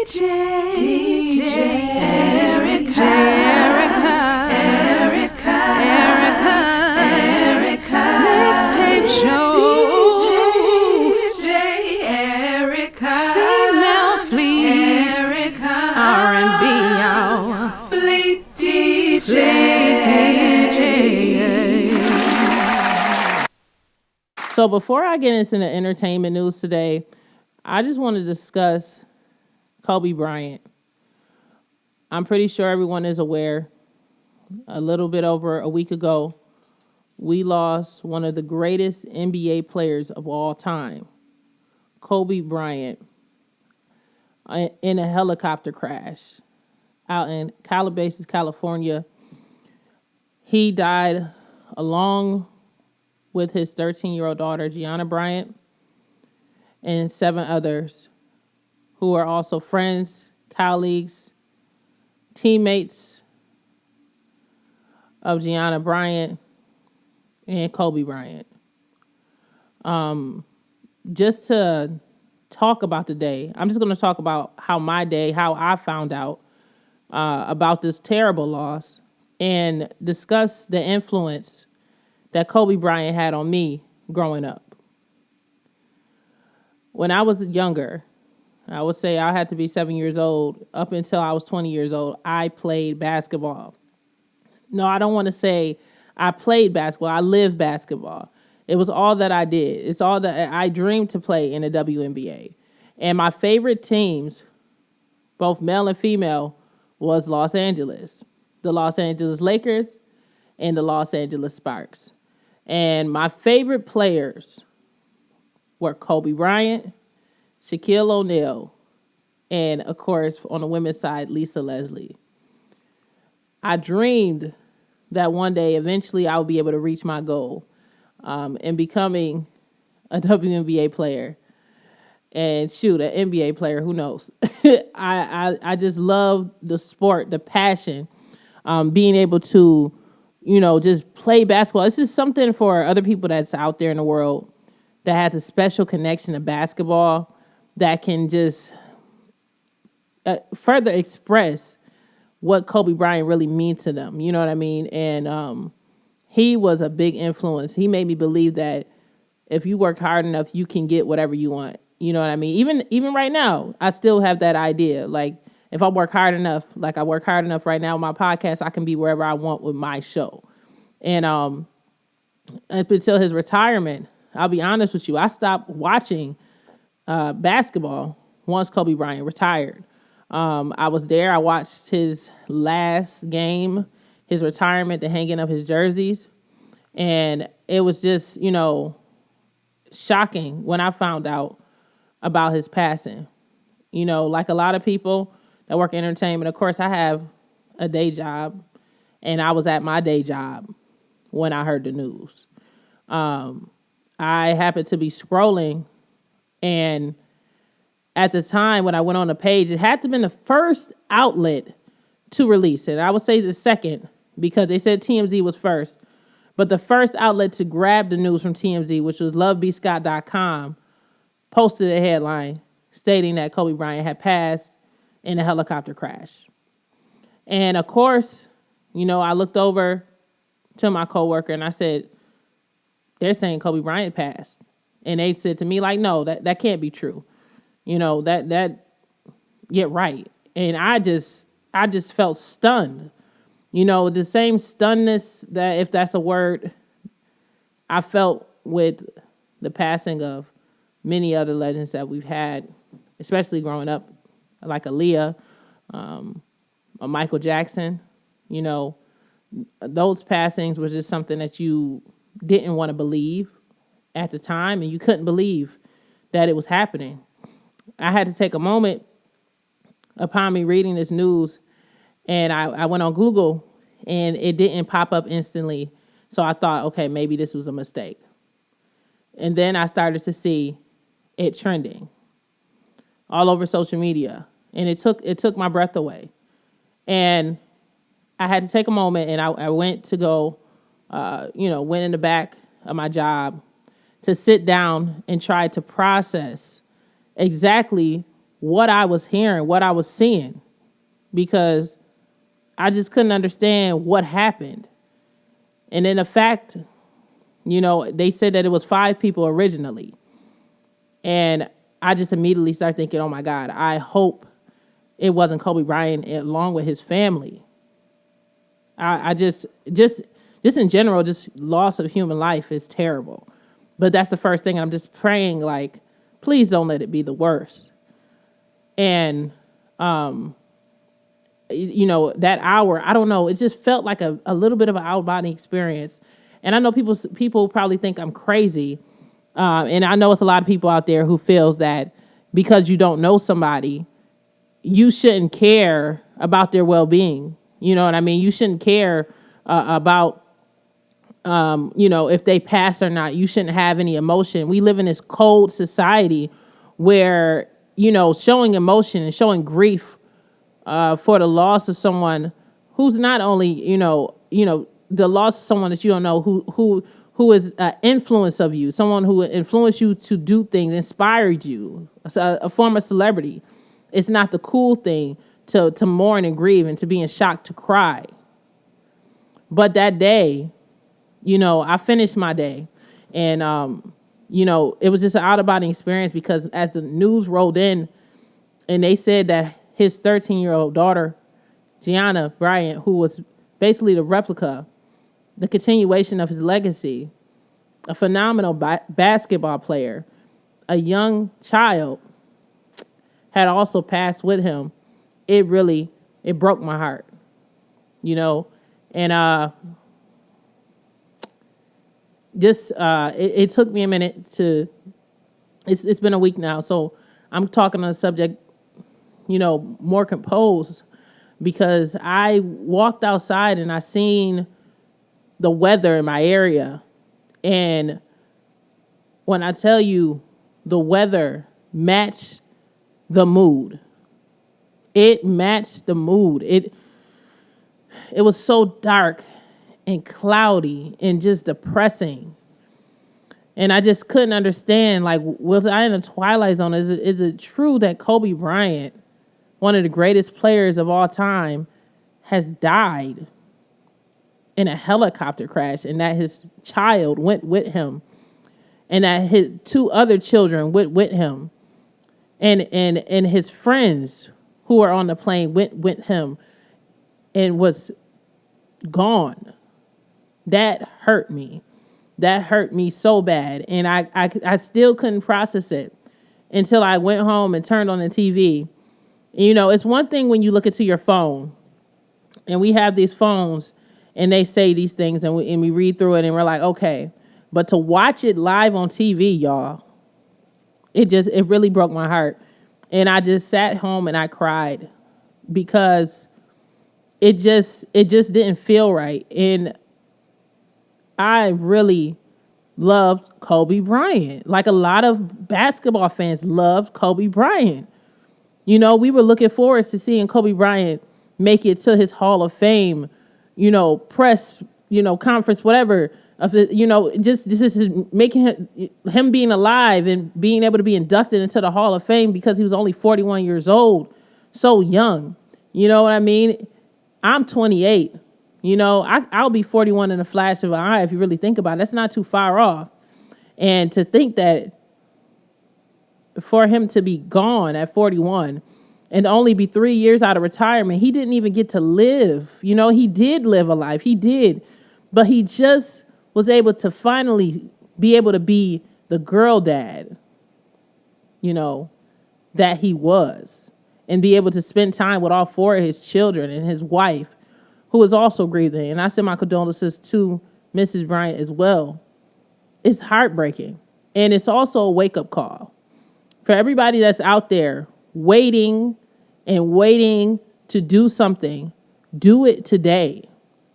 Mixtape show. Female fleet. R&B, y'all. Fleet DJ. So before I get into the entertainment news today, I just want to discuss Kobe Bryant. I'm pretty sure everyone is aware. A little bit over a week ago, we lost one of the greatest NBA players of all time, Kobe Bryant, in a helicopter crash out in Calabasas, California. He died along with his 13-year-old daughter, Gianna Bryant, and 7 others who are also friends, colleagues, teammates of Gianna Bryant and Kobe Bryant. Just to talk about the day, I'm just going to talk about how I found out about this terrible loss and discuss the influence that Kobe Bryant had on me growing up. When I was younger, I would say I had to be 7 years old. Up until I was 20 years old, I played basketball. No, I don't want to say I played basketball. I lived basketball. It was all that I did. It's all that I dreamed to play in the WNBA. And my favorite teams, both male and female, was Los Angeles. The Los Angeles Lakers and the Los Angeles Sparks. And my favorite players were Kobe Bryant, Shaquille O'Neal, and, of course, on the women's side, Lisa Leslie. I dreamed that one day, eventually, I would be able to reach my goal in becoming a WNBA player. And shoot, an NBA player, who knows? I just love the sport, the passion, being able to, just play basketball. This is something for other people that's out there in the world that has a special connection to basketball that can just further express what Kobe Bryant really means to them. You know what I mean? And he was a big influence. He made me believe that if you work hard enough, you can get whatever you want. You know what I mean? Even right now, I still have that idea. Like, if I work hard enough, like I work hard enough right now with my podcast, I can be wherever I want with my show. And up until his retirement, I'll be honest with you, I stopped watching basketball once Kobe Bryant retired. I was there. I watched his last game, his retirement, the hanging of his jerseys. And it was just, shocking when I found out about his passing. Like a lot of people that work in entertainment, of course, I have a day job, and I was at my day job when I heard the news. I happened to be scrolling, and at the time when I went on the page, it had to have been the first outlet to release it. I would say the second, because they said TMZ was first. But the first outlet to grab the news from TMZ, which was lovebscott.com, posted a headline stating that Kobe Bryant had passed in a helicopter crash. And of course, I looked over to my coworker and I said, they're saying Kobe Bryant passed. And they said to me, like, no, that can't be true. Get right. And I just felt stunned. The same stunnedness that, if that's a word, I felt with the passing of many other legends that we've had, especially growing up, like Aaliyah, or Michael Jackson. Those passings was just something that you didn't want to believe at the time, and you couldn't believe that it was happening. I had to take a moment upon me reading this news, and I went on Google, and it didn't pop up instantly. So I thought, okay, maybe this was a mistake. And then I started to see it trending all over social media, and it took my breath away. And I had to take a moment, and I went to go, went in the back of my job to sit down and try to process exactly what I was hearing, what I was seeing, because I just couldn't understand what happened. And then the fact, they said that it was 5 people originally. And I just immediately started thinking, oh my God, I hope it wasn't Kobe Bryant along with his family. I just in general, just loss of human life is terrible. But that's the first thing. I'm just praying, like, please don't let it be the worst. And, that hour, I don't know, it just felt like a little bit of an out-of-body experience. And I know people probably think I'm crazy. And I know it's a lot of people out there who feels that because you don't know somebody, you shouldn't care about their well-being. You know what I mean? You shouldn't care about, if they pass or not. You shouldn't have any emotion. We live in this cold society where, showing emotion and showing grief for the loss of someone who's not only, the loss of someone that you don't know who is an influence of you, someone who influenced you to do things, inspired you, a former celebrity. It's not the cool thing to mourn and grieve and to be in shock, to cry. But that day, I finished my day, and, it was just an out-of-body experience, because as the news rolled in and they said that his 13-year-old daughter, Gianna Bryant, who was basically the replica, the continuation of his legacy, a phenomenal basketball player, a young child, had also passed with him, it broke my heart, and it took me a minute to, it's been a week now, so I'm talking on the subject, more composed, because I walked outside and I seen the weather in my area. And when I tell you the weather matched the mood, it matched the mood. It was so dark and cloudy and just depressing. And I just couldn't understand, like, was I in a twilight zone? Is it true that Kobe Bryant, one of the greatest players of all time, has died in a helicopter crash, and that his child went with him, and that his 2 other children went with him, and his friends who were on the plane went with him and was gone? That hurt me. That hurt me so bad. And I still couldn't process it until I went home and turned on the TV. It's one thing when you look into your phone, and we have these phones and they say these things, and we read through it and we're like, okay. But to watch it live on TV, y'all, it really broke my heart. And I just sat home and I cried, because it just didn't feel right. And I really loved Kobe Bryant. Like a lot of basketball fans loved Kobe Bryant. We were looking forward to seeing Kobe Bryant make it to his Hall of Fame, press, conference, whatever. Just this is making him being alive and being able to be inducted into the Hall of Fame, because he was only 41 years old, so young. You know what I mean? I'm 28. I'll be 41 in a flash of an eye, if you really think about it. That's not too far off. And to think that for him to be gone at 41 and only be 3 years out of retirement, he didn't even get to live. He did live a life. He did. But he just was able to finally be able to be the girl dad, that he was, and be able to spend time with all 4 of his children and his wife, who is also grieving. And I send my condolences to Mrs. Bryant as well. It's heartbreaking. And it's also a wake-up call for everybody that's out there waiting to do something. Do it today.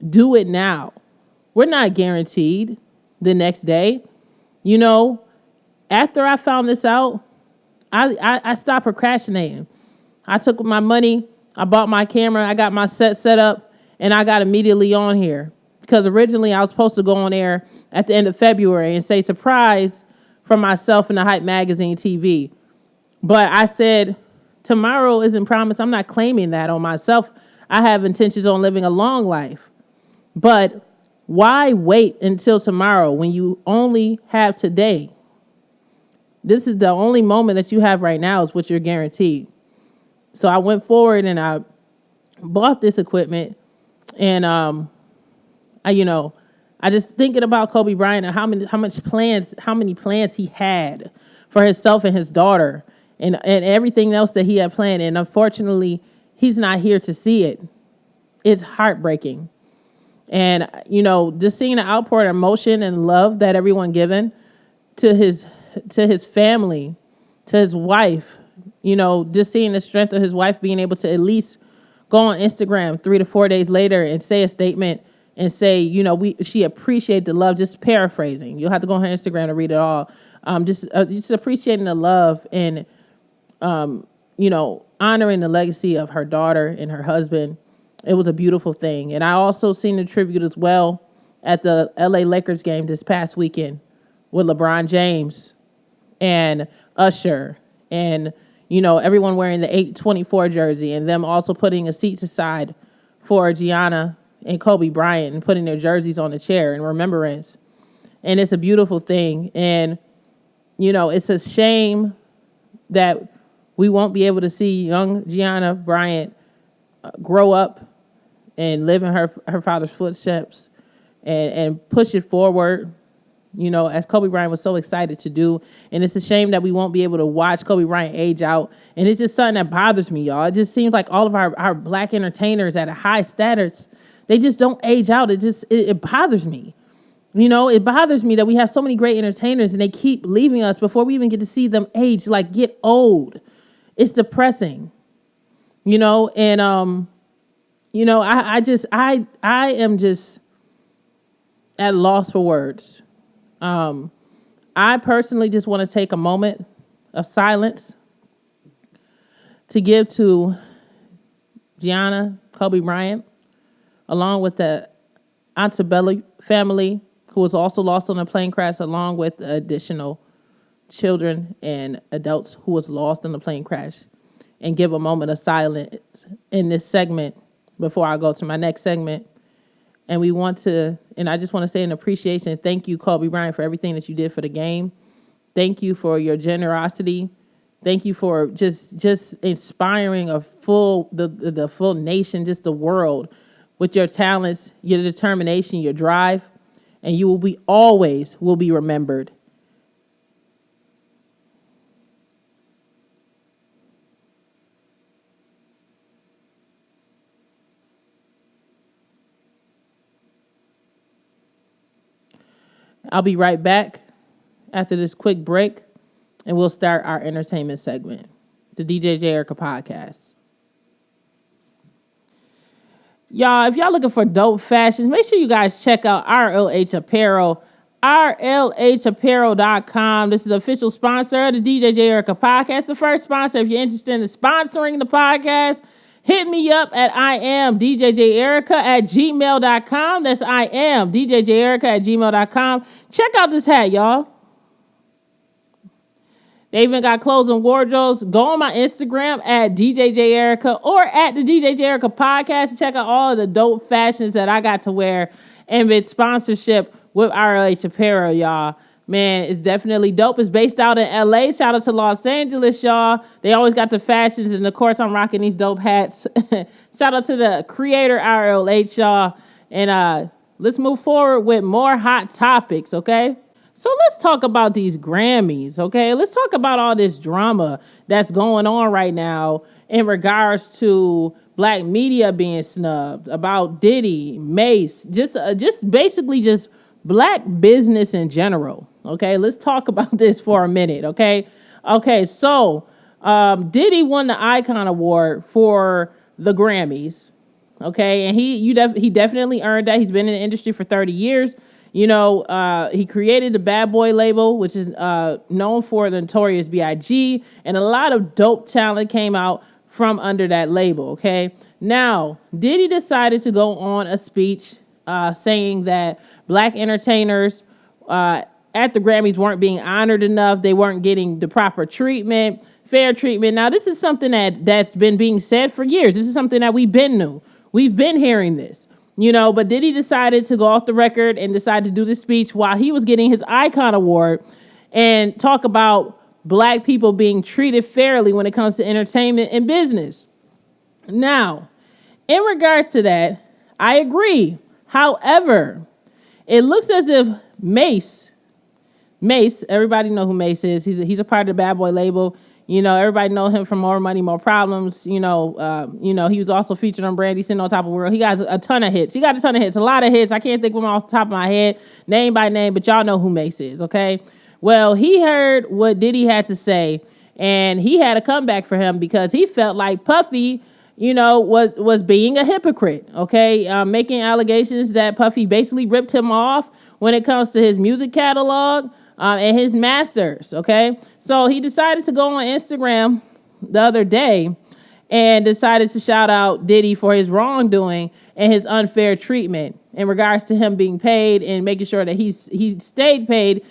Do it now. We're not guaranteed the next day. After I found this out, I stopped procrastinating. I took my money, I bought my camera, I got my set up, and I got immediately on here, because originally I was supposed to go on air at the end of February and say surprise from myself and the Hype Magazine TV. But I said, Tomorrow isn't promised. I'm not claiming that on myself. I have intentions on living a long life. But why wait until tomorrow when you only have today? This is the only moment that you have right now is what you're guaranteed. So I went forward and I bought this equipment, and I just thinking about Kobe Bryant and how many plans he had for himself and his daughter, and everything else that he had planned. And unfortunately, he's not here to see it. It's heartbreaking. And, just seeing the outpour of emotion and love that everyone given to his family, to his wife, just seeing the strength of his wife being able to at least go on Instagram 3 to 4 days later and say a statement and say, she appreciated the love, just paraphrasing. You'll have to go on her Instagram to read it all. Just appreciating the love and, honoring the legacy of her daughter and her husband. It was a beautiful thing. And I also seen the tribute as well at the LA Lakers game this past weekend with LeBron James and Usher and, everyone wearing the 824 jersey, and them also putting a seats aside for Gianna and Kobe Bryant and putting their jerseys on the chair in remembrance. And it's a beautiful thing. And, it's a shame that we won't be able to see young Gianna Bryant grow up and live in her father's footsteps and push it forward, as Kobe Bryant was so excited to do. And it's a shame that we won't be able to watch Kobe Bryant age out. And it's just something that bothers me, y'all. It just seems like all of our black entertainers at a high status, they just don't age out. It bothers me. It bothers me that we have so many great entertainers and they keep leaving us before we even get to see them age, like get old. It's depressing, and, I am just at loss for words. I personally just want to take a moment of silence to give to Gianna, Kobe Bryant, along with the Antebello family, who was also lost on a plane crash, along with additional children and adults who was lost in the plane crash, and give a moment of silence in this segment before I go to my next segment. And I just want to say an appreciation. Thank you, Kobe Bryant, for everything that you did for the game. Thank you for your generosity. Thank you for just inspiring the full nation, just the world, with your talents, your determination, your drive, and you always will be remembered. I'll be right back after this quick break, and we'll start our entertainment segment, the DJ J. Erica podcast. Y'all, if y'all looking for dope fashions, make sure you guys check out RLH Apparel, rlhapparel.com. This is the official sponsor of the DJ J. Erica podcast, the first sponsor. If you're interested in sponsoring the podcast, hit me up at iamdjjerica@gmail.com. That's iamdjjerica@gmail.com. Check out this hat, y'all. They even got clothes and wardrobes. Go on my Instagram at DJJerica or at the DJ Jerica podcast and check out all of the dope fashions that I got to wear and with sponsorship with RLH Apparel, y'all. Man, it's definitely dope. It's based out in LA. Shout out to Los Angeles, y'all. They always got the fashions, and of course, I'm rocking these dope hats. Shout out to the creator, RLH, y'all. And let's move forward with more hot topics, okay? So let's talk about these Grammys, okay? Let's talk about all this drama that's going on right now in regards to black media being snubbed, about Diddy, Mase, just basically just black business in general, okay? Let's talk about this for a minute, okay? Okay, so Diddy won the Icon Award for the Grammys, okay? And he definitely earned that. He's been in the industry for 30 years. He created the Bad Boy label, which is known for the Notorious B.I.G., and a lot of dope talent came out from under that label, okay? Now, Diddy decided to go on a speech saying that black entertainers at the Grammys weren't being honored enough. They weren't getting the proper treatment. unfair treatment. Now, this is something that's been being said for years. This is something that we've been hearing this, but Diddy decided to go off the record and decide to do this speech while he was getting his Icon Award and talk about black people being treated fairly when it comes to entertainment and business. Now, in regards to that, I agree. However, it looks as if Mase, everybody know who Mase is. He's a part of the Bad Boy label. Everybody know him from More Money, More Problems. He was also featured on Brandy Sitting on Top of the World. He got a ton of hits. A lot of hits. I can't think of them off the top of my head, name by name, but y'all know who Mase is, okay? Well, he heard what Diddy had to say, and he had a comeback for him because he felt like Puffy, was being a hypocrite, okay? Making allegations that Puffy basically ripped him off when it comes to his music catalog and his masters, okay? So he decided to go on Instagram the other day and decided to shout out Diddy for his wrongdoing and his unfair treatment in regards to him being paid and making sure that he stayed paid.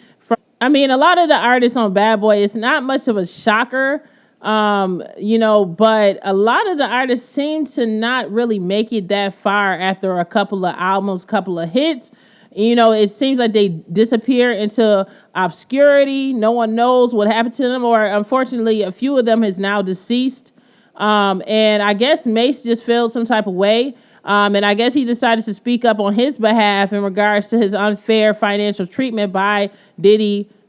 A lot of the artists on Bad Boy, it's not much of a shocker, but a lot of the artists seem to not really make it that far after a couple of albums, couple of hits. It seems like they disappear into obscurity. No one knows what happened to them, or unfortunately, a few of them is now deceased. And I guess Mase just felt some type of way. And I guess he decided to speak up on his behalf in regards to his unfair financial treatment by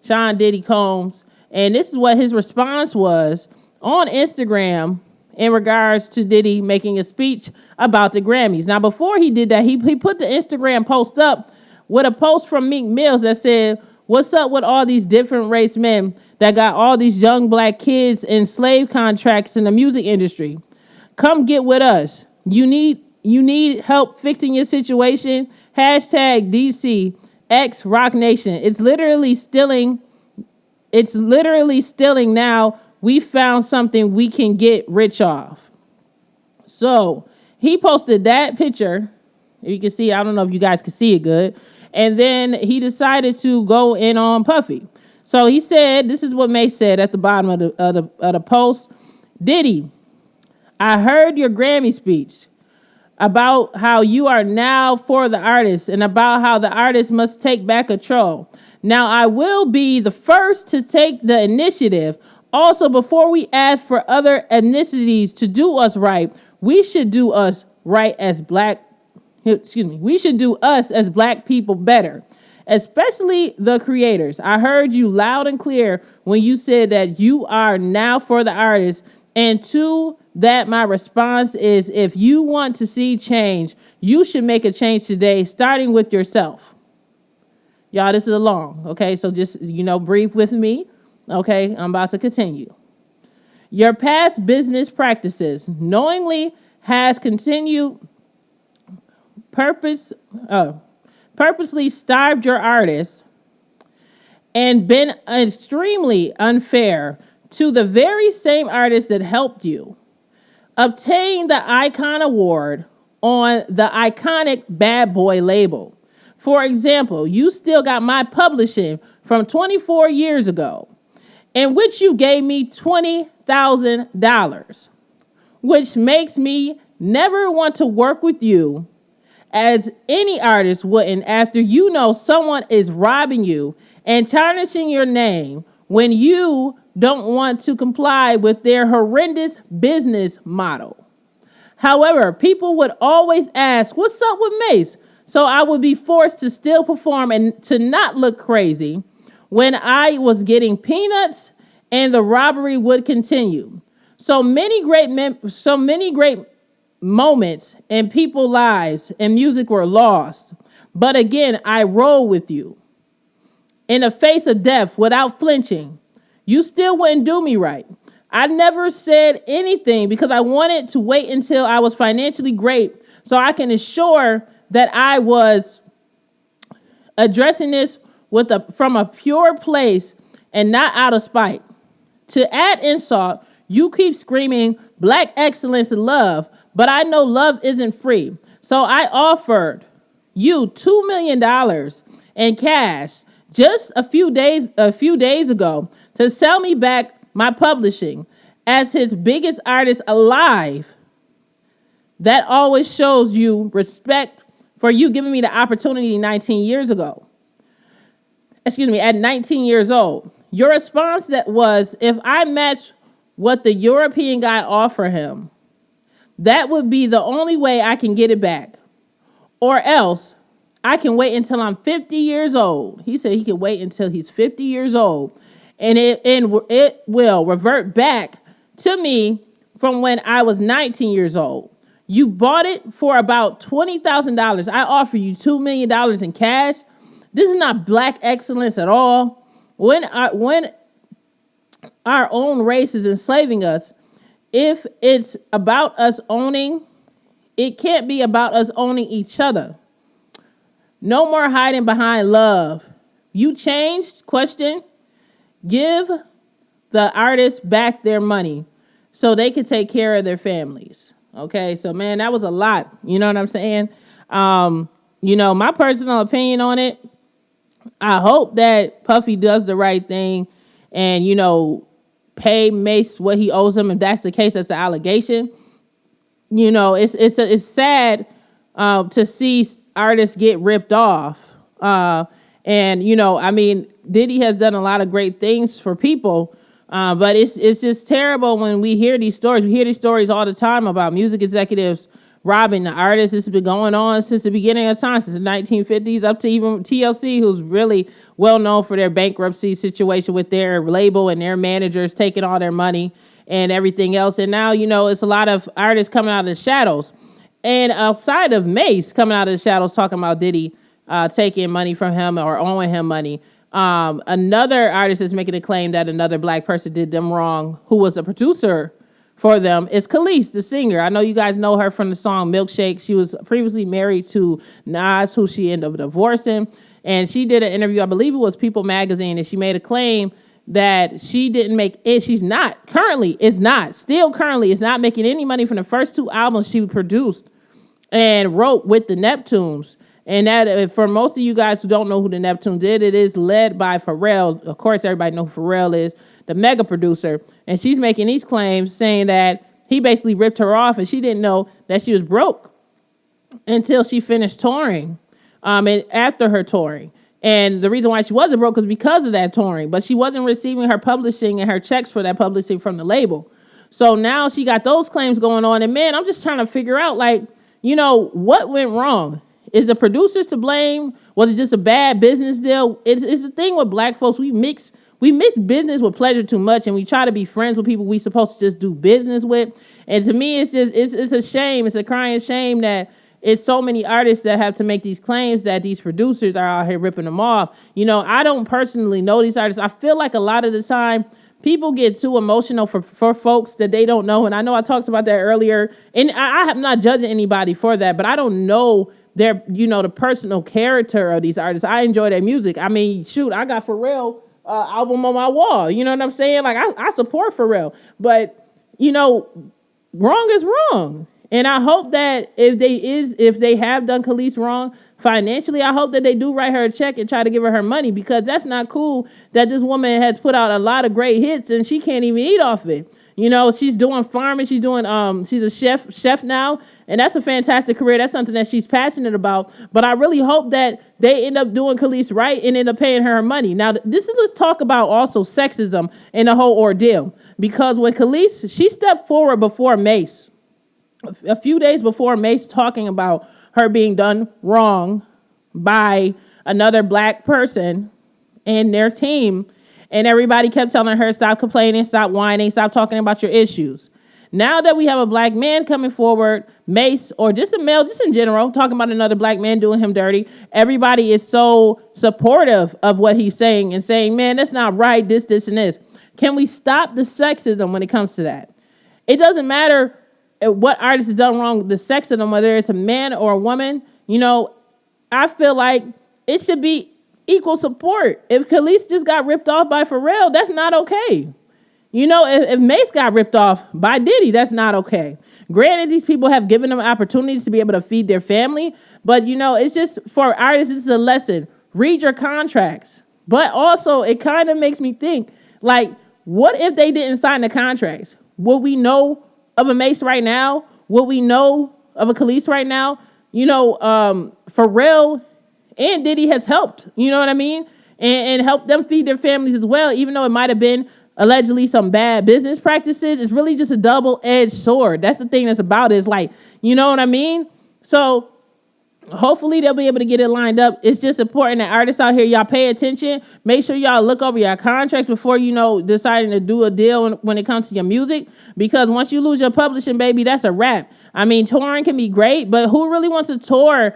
Sean Diddy Combs. And this is what his response was on Instagram in regards to Diddy making a speech about the Grammys. Now, before he did that, he put the Instagram post up with a post from Meek Mills that said, "What's up with all these different race men that got all these young black kids in slave contracts in the music industry? Come get with us. You need help fixing your situation. Hashtag DC X Rock Nation. It's literally stealing now. We found something we can get rich off." So he posted that picture. You can see, I don't know if you guys can see it good. And then he decided to go in on Puffy. So he said, this is what Mase said at the bottom of the post. "Diddy, I heard your Grammy speech about how you are now for the artist and about how the artist must take back control. Now, I will be the first to take the initiative. Also, before we ask for other ethnicities to do us right, we should do us right as we should do us as black people better, especially the creators. I heard you loud and clear when you said that you are now for the artist. And to that, my response is, if you want to see change, you should make a change today, starting with yourself." Y'all, this is long, okay? So just, breathe with me, okay? I'm about to continue. "Your past business practices knowingly has continued purposely starved your artists and been extremely unfair to the very same artists that helped you obtain the Icon Award on the iconic Bad Boy label. For example, you still got my publishing from 24 years ago, in which you gave me $20,000, which makes me never want to work with you as any artist wouldn't after someone is robbing you and tarnishing your name when you don't want to comply with their horrendous business model. However, people would always ask, what's up with Mase? So I would be forced to still perform and to not look crazy when I was getting peanuts, and the robbery would continue. So many great moments in people's lives and music were lost. But again, I roll with you. In the face of death without flinching, you still wouldn't do me right. I never said anything because I wanted to wait until I was financially great so I can ensure that I was addressing this from a pure place and not out of spite. To add insult, you keep screaming black excellence and love, but I know love isn't free. So I offered you $2 million in cash just a few days ago to sell me back my publishing. as his biggest artist alive, that always shows you respect for you giving me the opportunity 19 years ago. At 19 years old. Your response that was, if I match what the European guy offered him, that would be the only way I can get it back. Or else, I can wait until I'm 50 years old. He said he can wait until he's 50 years old. And it will revert back to me from when I was 19 years old. You bought it for about $20,000. I offer you $2 million in cash. This is not black excellence at all. When our own race is enslaving us, if it's about us owning, it can't be about us owning each other. No more hiding behind love. You changed? Question. Give the artists back their money so they can take care of their families. Okay, so man, that was a lot. You know what I'm saying? My personal opinion on it, I hope that Puffy does the right thing and, pay Mase what he owes him. If that's the case, that's the allegation. It's sad to see artists get ripped off. Diddy has done a lot of great things for people, but it's just terrible when we hear these stories. We hear these stories all the time about music executives robbing the artists. This has been going on since the beginning of time, since the 1950s, up to even TLC, who's really well known for their bankruptcy situation with their label and their managers taking all their money and everything else. And now, it's a lot of artists coming out of the shadows. And outside of Mase coming out of the shadows talking about Diddy taking money from him or owing him money, another artist is making a claim that another black person did them wrong, who was the producer for them. It's Khalees, the singer. I know you guys know her from the song Milkshake. She was previously married to Nas, who she ended up divorcing. And she did an interview, I believe it was People Magazine, and she made a claim that she didn't make it. She's not currently is not making any money from the first two albums she produced and wrote with the Neptunes. And that, for most of you guys who don't know who the Neptunes did, it is led by Pharrell. Of course, everybody knows who Pharrell is, the mega producer. And she's making these claims saying that he basically ripped her off and she didn't know that she was broke until she finished touring, and after her touring. And the reason why she wasn't broke was because of that touring, but she wasn't receiving her publishing and her checks for that publishing from the label. So now she got those claims going on. And man, I'm just trying to figure out, what went wrong? Is the producers to blame? Was it just a bad business deal? It's the thing with black folks. We mix business with pleasure too much, and we try to be friends with people we supposed to just do business with. And to me, it's a shame. It's a crying shame that it's so many artists that have to make these claims that these producers are out here ripping them off. I don't personally know these artists. I feel like a lot of the time people get too emotional for folks that they don't know. And I know I talked about that earlier, and I am not judging anybody for that, but I don't know their, the personal character of these artists. I enjoy their music. I mean, shoot, I got Pharrell album on my wall. You know what I'm saying? Like, I support Pharrell, but wrong is wrong. And I hope that if they have done Khalees wrong financially, I hope that they do write her a check and try to give her money, because that's not cool that this woman has put out a lot of great hits and she can't even eat off it. She's doing farming. She's doing, she's a chef now. And that's a fantastic career. That's something that she's passionate about. But I really hope that they end up doing Khalees right and end up paying her money. Now, let's talk about also sexism in the whole ordeal. Because when Khalees, she stepped forward before Mase, a few days before Mase, talking about her being done wrong by another black person and their team. And everybody kept telling her, stop complaining, stop whining, stop talking about your issues. Now that we have a black man coming forward, Mase, or just a male, just in general, talking about another black man doing him dirty, everybody is so supportive of what he's saying and saying, man, that's not right, this, and this. Can we stop the sexism when it comes to that? It doesn't matter what artist has done wrong, the sexism, whether it's a man or a woman. I feel like it should be equal support. If Khalees just got ripped off by Pharrell, that's not okay. If Mase got ripped off by Diddy, that's not okay. Granted, these people have given them opportunities to be able to feed their family, but it's just, for artists, it's a lesson. Read your contracts. But also, it kind of makes me think, what if they didn't sign the contracts? what we know of a Mase right now, what we know of a Khalees right now, Pharrell and Diddy has helped, you know what I mean? And helped them feed their families as well, even though it might have been allegedly some bad business practices. It's really just a double-edged sword. That's the thing that's about it. It's like, you know what I mean? So hopefully they'll be able to get it lined up. It's just important that artists out here, y'all pay attention. Make sure y'all look over your contracts before, deciding to do a deal when it comes to your music. Because once you lose your publishing, baby, that's a wrap. I mean, touring can be great, but who really wants to tour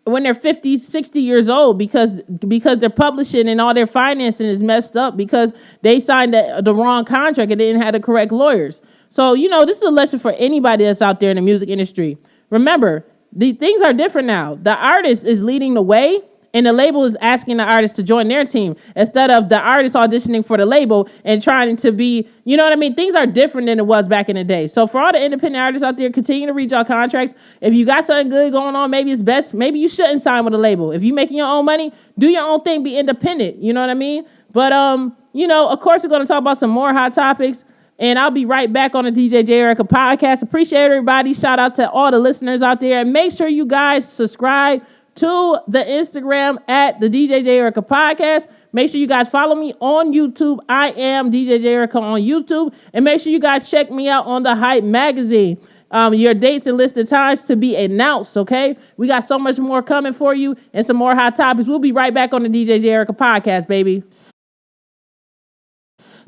when they're 50, 60 years old because their publishing and all their financing is messed up because they signed the wrong contract and didn't have the correct lawyers. So, this is a lesson for anybody that's out there in the music industry. Remember, the things are different now. The artist is leading the way and the label is asking the artist to join their team instead of the artist auditioning for the label and trying to be, you know what I mean? Things are different than it was back in the day. So for all the independent artists out there, continue to read your contracts. If you got something good going on, maybe it's best. Maybe you shouldn't sign with a label. If you're making your own money, do your own thing, be independent. You know what I mean? But, of course, we're going to talk about some more hot topics. And I'll be right back on the DJ J. Erica podcast. Appreciate everybody. Shout out to all the listeners out there. And make sure you guys subscribe to the Instagram at the DJ J. Erica podcast. Make sure you guys follow me on YouTube. I am DJ J. Erica on YouTube. And make sure you guys check me out on the Hype magazine. Your dates and listed times to be announced, okay? We got so much more coming for you and some more hot topics. We'll be right back on the DJ J. Erica podcast, baby.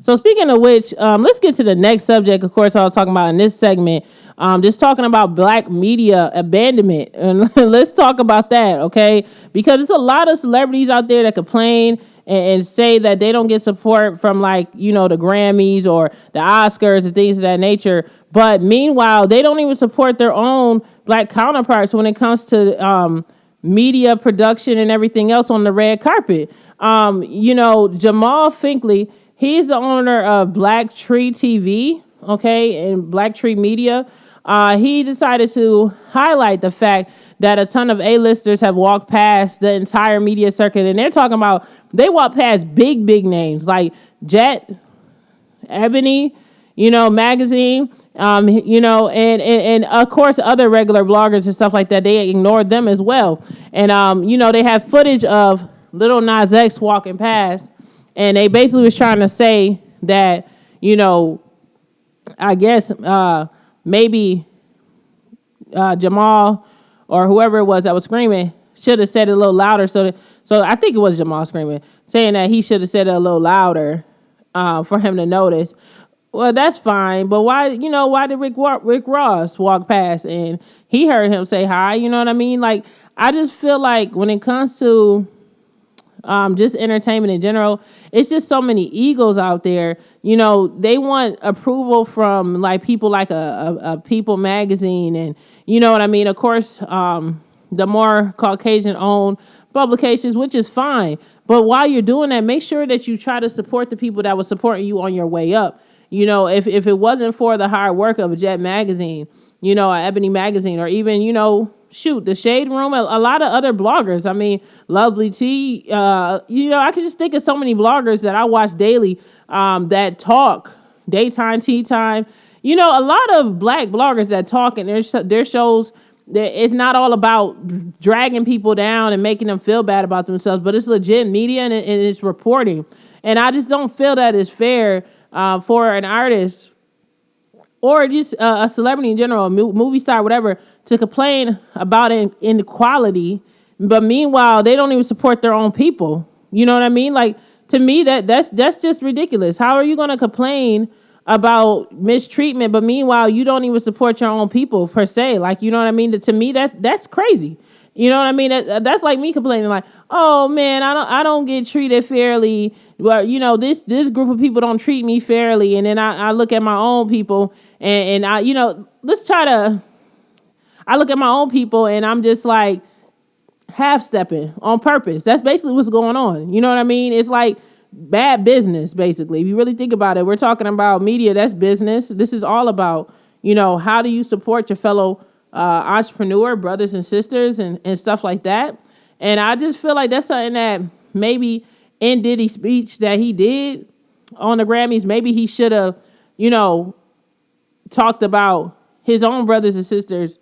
So speaking of which, let's get to the next subject, of course, I was talking about in this segment. Just talking about black media abandonment. And let's talk about that, okay? Because there's a lot of celebrities out there that complain and say that they don't get support from, the Grammys or the Oscars and things of that nature. But meanwhile, they don't even support their own black counterparts when it comes to media production and everything else on the red carpet. Jamal Finkley, he's the owner of Black Tree TV, okay, and Black Tree Media. He decided to highlight the fact that a ton of A-listers have walked past the entire media circuit, and they're talking about they walk past big names like Jet, Ebony, Magazine, and of course other regular bloggers and stuff like that. They ignored them as well, and they have footage of Lil Nas X walking past. And they basically was trying to say that, I guess maybe Jamal or whoever it was that was screaming should have said it a little louder. So I think it was Jamal screaming, saying that he should have said it a little louder for him to notice. Well, that's fine. But why did Rick Ross walk past and he heard him say hi? You know what I mean? Like, I just feel like when it comes to just entertainment in general, it's just so many egos out there. They want approval from people like a People magazine, and you know what I mean. Of course, the more Caucasian-owned publications, which is fine. But while you're doing that, make sure that you try to support the people that were supporting you on your way up. If it wasn't for the hard work of a Jet magazine, or Ebony magazine, or even the Shade Room, a lot of other bloggers. I mean, Lovely T, I can just think of so many bloggers that I watch daily that talk, daytime, tea time. A lot of black bloggers that talk and their shows, it's not all about dragging people down and making them feel bad about themselves, but it's legit media and it's reporting. And I just don't feel that it's fair for an artist or just a celebrity in general, a movie star, whatever, to complain about inequality, but meanwhile they don't even support their own people. You know what I mean? Like, to me, that's just ridiculous. How are you going to complain about mistreatment, but meanwhile you don't even support your own people per se? Like, you know what I mean? To me, that's crazy. You know what I mean? That's like me complaining, like, oh man, I don't get treated fairly. Well, this group of people don't treat me fairly, and then I look at my own people and I I look at my own people and I'm just like half-stepping on purpose. That's basically what's going on. You know what I mean? It's like bad business, basically. If you really think about it, we're talking about media. That's business. This is all about, how do you support your fellow entrepreneur brothers and sisters and stuff like that. And I just feel like that's something that maybe in Diddy's speech that he did on the Grammys, maybe he should have, talked about his own brothers and sisters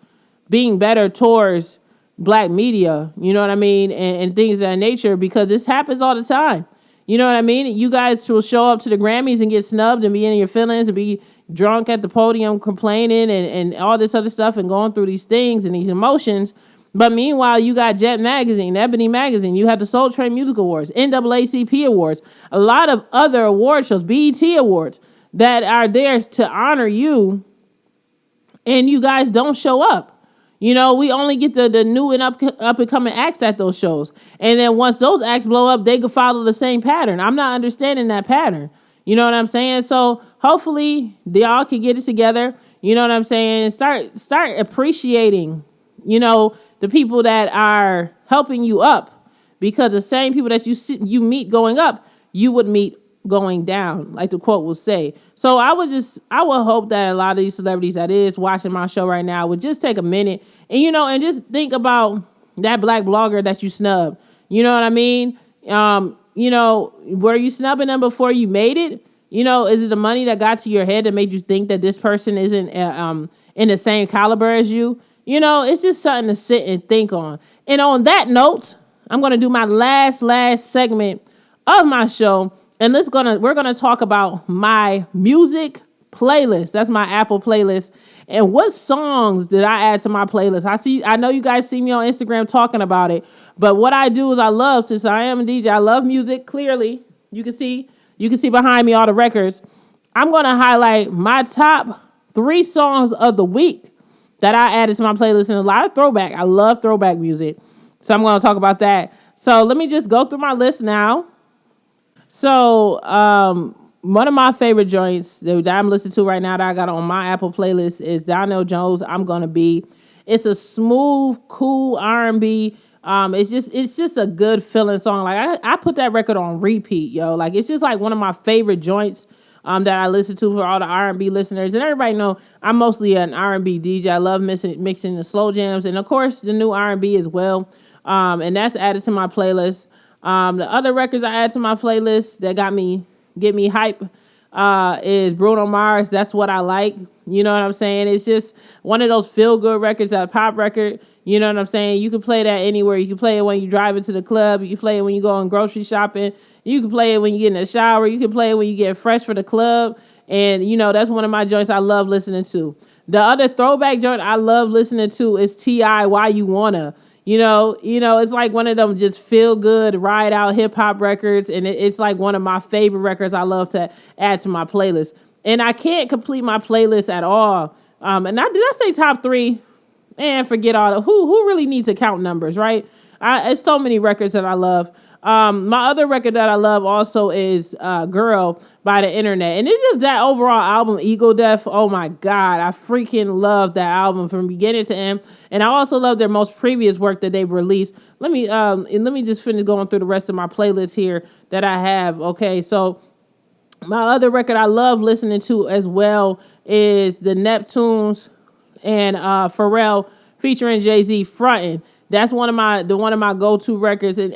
being better towards black media, you know what I mean, and things of that nature, because this happens all the time. You know what I mean? You guys will show up to the Grammys and get snubbed and be in your feelings and be drunk at the podium complaining and all this other stuff and going through these things and these emotions. But meanwhile, you got Jet Magazine, Ebony Magazine, you have the Soul Train Music Awards, NAACP Awards, a lot of other award shows, BET Awards, that are there to honor you, and you guys don't show up. You know, we only get the new and up and coming acts at those shows. And then once those acts blow up, they could follow the same pattern. I'm not understanding that pattern. You know what I'm saying? So hopefully y'all can get it together. You know what I'm saying? Start appreciating, you know, the people that are helping you up, because the same people that you meet going up, you would meet going down, like the quote will say. So I would hope that a lot of these celebrities that is watching my show right now would just take a minute and, you know, and just think about that black blogger that you snubbed. You know what I mean? You know, were you snubbing them before you made it? You know, is it the money that got to your head that made you think that this person isn't in the same caliber as you? You know, it's just something to sit and think on. And on that note, I'm going to do my last segment of my show. And we're gonna talk about my music playlist. That's my Apple playlist. And what songs did I add to my playlist? I know you guys see me on Instagram talking about it. But what I do is since I am a DJ, I love music. Clearly, you can see behind me all the records. I'm gonna highlight my top 3 songs of the week that I added to my playlist, and a lot of throwback. I love throwback music. So I'm gonna talk about that. So let me just go through my list now. So, one of my favorite joints that I'm listening to right now that I got on my Apple playlist is Donnell Jones, I'm Gonna Be. It's a smooth, cool R&B. It's just a good feeling song. Like I put that record on repeat, yo. Like it's just like one of my favorite joints that I listen to for all the R&B listeners. And everybody know I'm mostly an R&B DJ. I love mixing the slow jams and of course the new R&B as well. And that's added to my playlist. The other records I add to my playlist that get me hype is Bruno Mars, That's What I Like. You know what I'm saying? It's just one of those feel-good records, that pop record. You know what I'm saying? You can play that anywhere. You can play it when you drive into the club. You can play it when you go on grocery shopping. You can play it when you get in the shower. You can play it when you get fresh for the club. And, you know, that's one of my joints I love listening to. The other throwback joint I love listening to is T.I. Why You Wanna. You know, it's like one of them just feel good, ride out hip hop records. And it's like one of my favorite records I love to add to my playlist. And I can't complete my playlist at all. Did I say top 3? And forget all the, who really needs to count numbers, right? It's so many records that I love. My other record that I love also is Girl by The Internet. And it's just that overall album, Ego Death. Oh my God, I freaking love that album from beginning to end. And I also love their most previous work that they've released. Let me just finish going through the rest of my playlist here that I have. Okay, so my other record I love listening to as well is the Neptunes and Pharrell featuring Jay-Z, Frontin'. That's one of my go-to records, and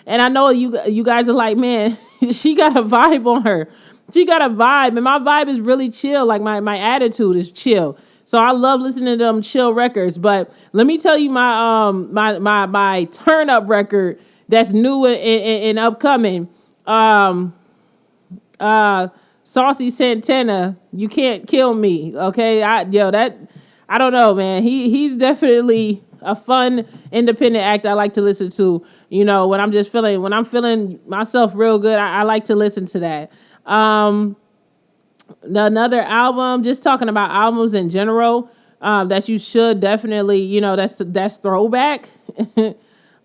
I know you guys are like, man, she got a vibe on her. She got a vibe, and my vibe is really chill. Like my attitude is chill, so I love listening to them chill records. But let me tell you my turn up record that's new and upcoming. Saucy Santana, You Can't Kill Me. Okay, I don't know, man. He's definitely a fun independent act I like to listen to. You know, when I'm feeling myself real good, I like to listen to that. Another album, just talking about albums in general, that you should definitely, you know, that's throwback. That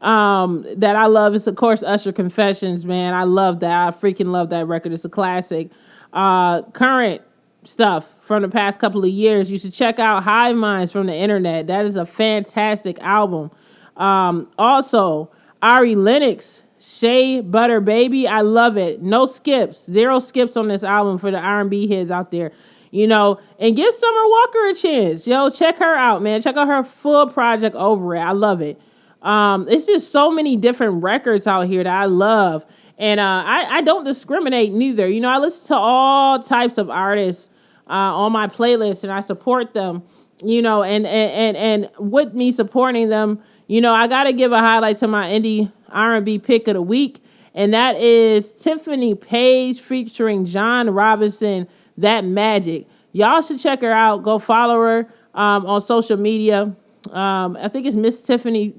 I love is of course Usher Confessions, man. I love that. I freaking love that record. It's a classic. Current stuff from the past couple of years, you should check out Hive Minds from The Internet. That is a fantastic album. Also, Ari Lennox, Shea Butter Baby. I love it. No skips. 0 skips on this album for the R&B heads out there. You know, and give Summer Walker a chance. Yo, check her out, man. Check out her full project Over It. I love it. It's just so many different records out here that I love. And I don't discriminate neither. You know, I listen to all types of artists. on my playlist, and I support them, and with me supporting them, I got to give a highlight to my indie R&B pick of the week, and that is Tiffany Page featuring John Robinson, That Magic. Y'all should check her out. Go follow her on social media. I think it's Miss Tiffany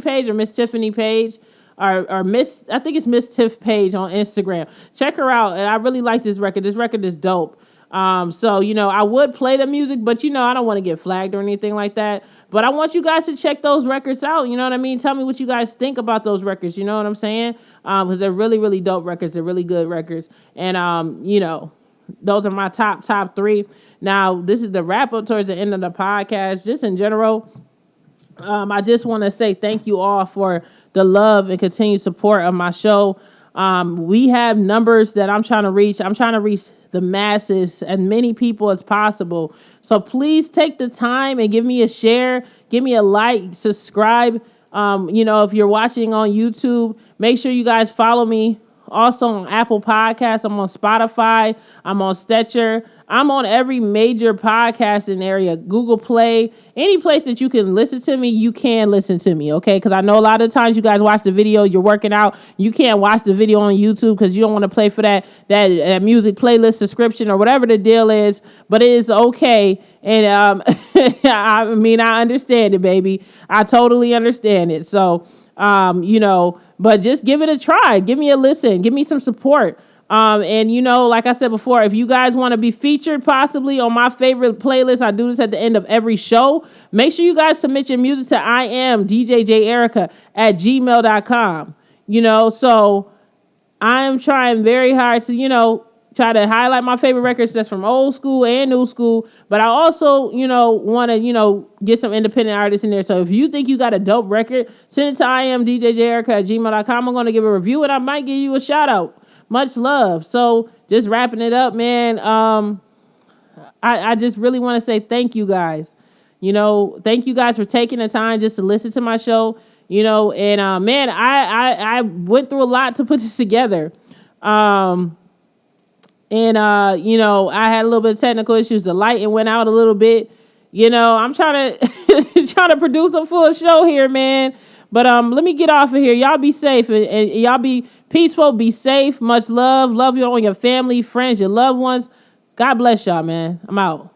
Page or Miss Tiffany Page. Or Miss, I think it's Miss Tiff Page on Instagram. Check her out, and I really like this record. This record is dope. So I would play the music, but I don't want to get flagged or anything like that. But I want you guys to check those records out. You know what I mean? Tell me what you guys think about those records. You know what I'm saying? Because they're really, really dope records. They're really good records, and those are my top three. Now, this is the wrap up towards the end of the podcast. Just in general, I just want to say thank you all for the love and continued support of my show. We have numbers that I'm trying to reach. I'm trying to reach the masses, as many people as possible. So please take the time and give me a share, give me a like, subscribe. If you're watching on YouTube, make sure you guys follow me. Also on Apple Podcasts, I'm on Spotify, I'm on Stitcher, I'm on every major podcasting area, Google Play, any place that you can listen to me, you can listen to me, okay? Because I know a lot of times you guys watch the video, you're working out, you can't watch the video on YouTube because you don't want to pay for that music playlist subscription or whatever the deal is, but it is okay. And I understand it, baby. I totally understand it. So, but just give it a try. Give me a listen. Give me some support. Like I said before, if you guys want to be featured possibly on my favorite playlist, I do this at the end of every show. Make sure you guys submit your music to IamDJJErica@gmail.com. So I am trying very hard to, try to highlight my favorite records that's from old school and new school. But I also, want to, get some independent artists in there. So if you think you got a dope record, send it to IamDJJErica@gmail.com. I'm going to give a review and I might give you a shout out. Much love. So just wrapping it up, man. I just really want to say thank you guys. Thank you guys for taking the time just to listen to my show. Man, I went through a lot to put this together. I had a little bit of technical issues. The lighting went out a little bit. I'm trying to produce a full show here, man. But let me get off of here. Y'all be safe and y'all be peaceful. Be safe. Much love. Love you on your family, friends, your loved ones. God bless y'all, man. I'm out.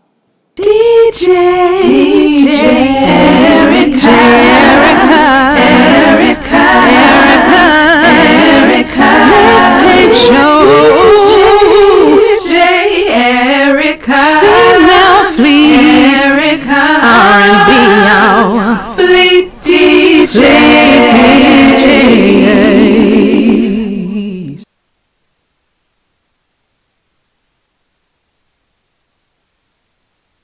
DJ Erica. Mixtape show. DJ Erica. Female fleet. Erica. R&B, y'all. Fleet DJ.